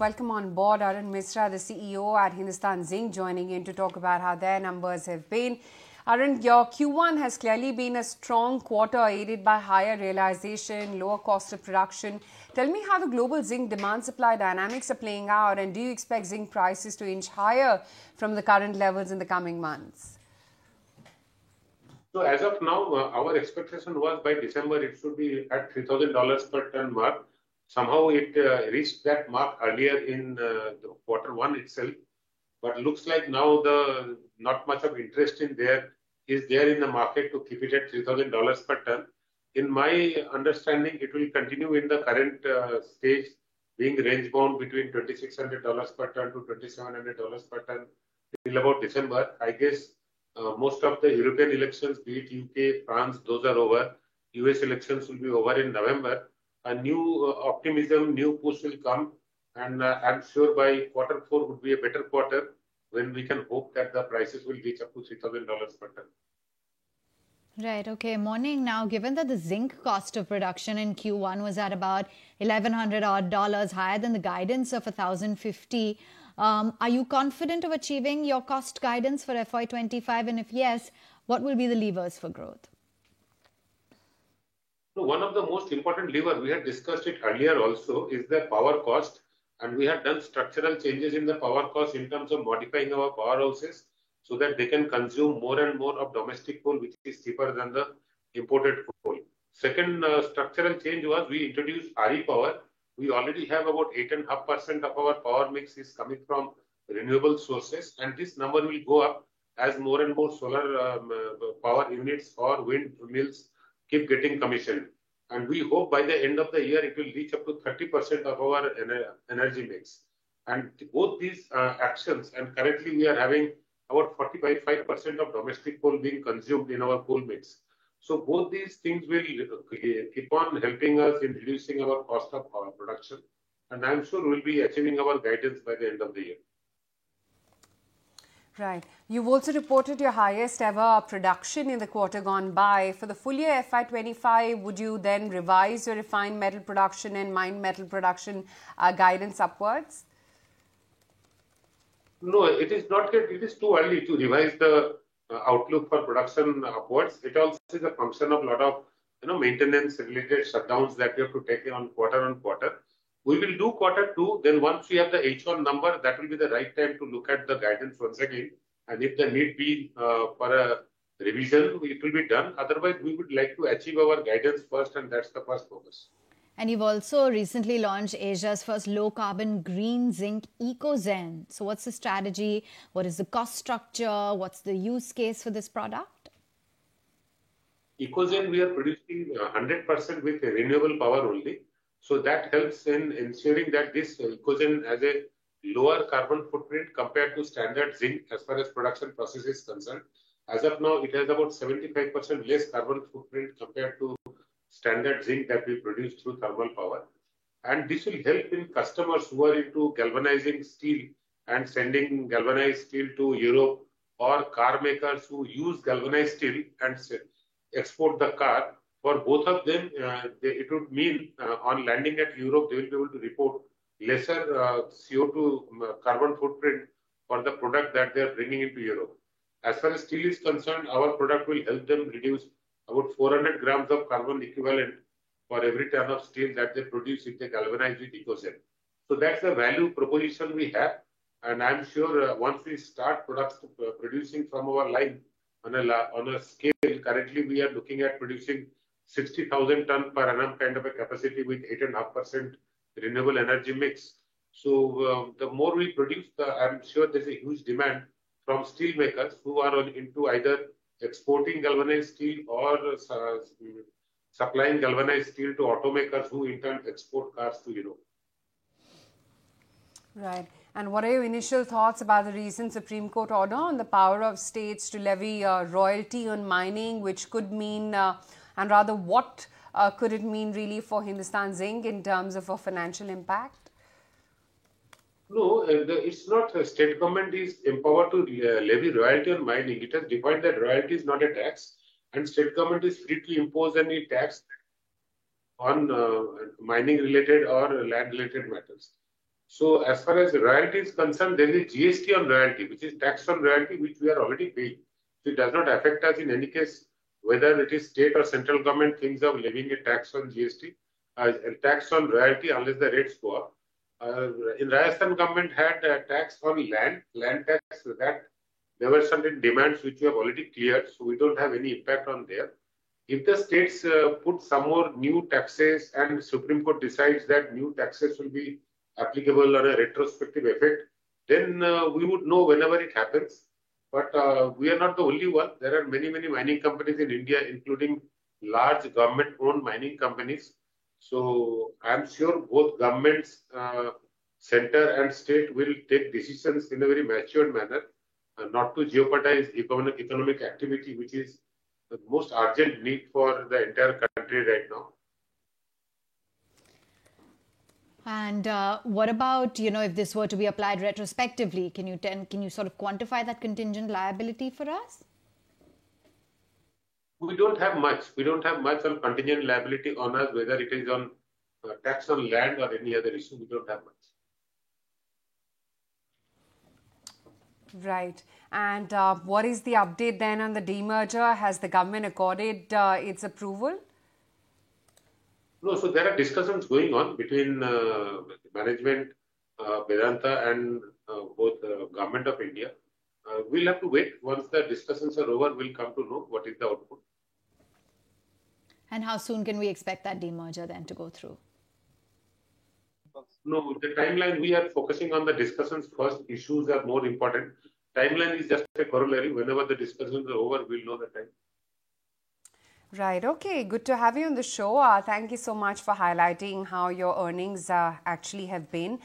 Welcome on board Arun Misra, the CEO at Hindustan Zinc, joining in to talk about how their numbers have been. Arun, your Q1 has clearly been a strong quarter aided by higher realization, lower cost of production. Tell me how the global zinc demand-supply dynamics are playing out, and do you expect zinc prices to inch higher from the current levels in the coming months? So as of now, our expectation was by December it should be at $3,000 per ton mark. Somehow it reached that mark earlier in the Q1 itself, but looks like now the not much of interest in there in the market to keep it at $3,000 per ton. In my understanding, it will continue in the current stage, being range bound between $2,600 per ton to $2,700 per ton till about December. I guess most of the European elections, be it UK, France, those are over. US elections will be over in November. A new optimism, new push will come, and I'm sure by Q4 would be a better quarter when we can hope that the prices will reach up to $3,000 per ton. Right. Okay. Morning. Now, given that the zinc cost of production in Q1 was at about $1,100 higher than the guidance of 1,050, are you confident of achieving your cost guidance for FY25? And if yes, what will be the levers for growth? So one of the most important levers, we had discussed it earlier also, is the power cost. And we had done structural changes in the power cost in terms of modifying our powerhouses so that they can consume more and more of domestic coal, which is cheaper than the imported coal. Second structural change was we introduced RE power. We already have about 8.5% of our power mix is coming from renewable sources, and this number will go up as more and more solar power units or wind mills keep getting commissioned. And we hope by the end of the year, it will reach up to 30% of our energy mix. And both these actions, and currently we are having about 45% of domestic coal being consumed in our coal mix. So both these things will keep on helping us in reducing our cost of power production. And I'm sure we'll be achieving our guidance by the end of the year. Right. You've also reported your highest ever production in the quarter gone by. For the full year FY25, would you then revise your refined metal production and mined metal production guidance upwards? No, it is not yet. It is too early to revise the outlook for production upwards. It also is a function of a lot of maintenance related shutdowns that we have to take on quarter. We will do Q2. Then once we have the H1 number, that will be the right time to look at the guidance once again. And if the need be for a revision, it will be done. Otherwise, we would like to achieve our guidance first, and that's the first focus. And you've also recently launched Asia's first low-carbon green zinc EcoZen. So what's the strategy? What is the cost structure? What's the use case for this product? EcoZen, we are producing 100% with renewable power only. So that helps in ensuring that this EcoZen has a lower carbon footprint compared to standard zinc as far as production process is concerned. As of now, it has about 75% less carbon footprint compared to standard zinc that we produce through thermal power. And this will help in customers who are into galvanizing steel and sending galvanized steel to Europe, or car makers who use galvanized steel and export the car. For both of them, it would mean on landing at Europe, they will be able to report lesser CO2 carbon footprint for the product that they are bringing into Europe. As far as steel is concerned, our product will help them reduce about 400 grams of carbon equivalent for every ton of steel that they produce if they galvanize with EcoZen. So that's the value proposition we have. And I'm sure once we start producing from our line on a scale, currently we are looking at producing 60,000 ton per annum kind of a capacity with 8.5% renewable energy mix. So the more we produce, I'm sure there's a huge demand from steel makers who are into either exporting galvanized steel or supplying galvanized steel to automakers who in turn export cars to Europe. Right. And what are your initial thoughts about the recent Supreme Court order on the power of states to levy royalty on mining, which could mean, and rather what could it mean really for Hindustan Zinc in terms of a financial impact? No, it's not. The state government is empowered to levy royalty on mining. It has defined that royalty is not a tax, and state government is free to impose any tax on mining related or land related matters. So as far as royalty is concerned, there is GST on royalty, which is tax on royalty, which we are already paying. So it does not affect us in any case, whether it is state or central government thinks of levying a tax on GST, a tax on royalty unless the rates go up. In Rajasthan, government had a tax on land tax. That there were certain demands which we have already cleared, so we don't have any impact on there. If the states put some more new taxes and Supreme Court decides that new taxes will be applicable on a retrospective effect, then we would know whenever it happens. But we are not the only one. There are many, many mining companies in India, including large government-owned mining companies. So I'm sure both governments, center and state, will take decisions in a very matured manner, not to jeopardize economic activity, which is the most urgent need for the entire country right now. And what about, if this were to be applied retrospectively, can you sort of quantify that contingent liability for us? We don't have much. We don't have much on contingent liability on us, whether it is on tax on land or any other issue. We don't have much. Right. And what is the update then on the demerger? Has the government accorded its approval? No, so there are discussions going on between management, Vedanta, and both Government of India. We'll have to wait. Once the discussions are over, we'll come to know what is the output. And how soon can we expect that demerger then to go through? No, the timeline, we are focusing on the discussions first. Issues are more important. Timeline is just a corollary. Whenever the discussions are over, we'll know the time. Right. Okay. Good to have you on the show. Thank you so much for highlighting how your earnings actually have been.